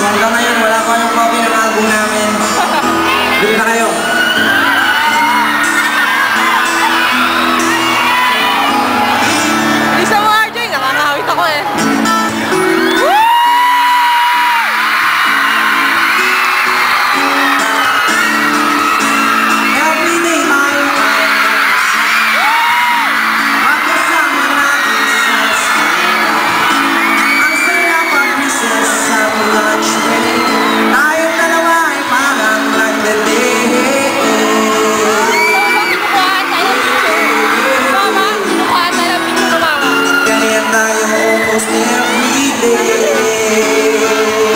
hanggang ngayon wala pa yung copy ng album namin. Bili na kayo. Lisa mo RJ, nakakawit ako eh. Almost every day.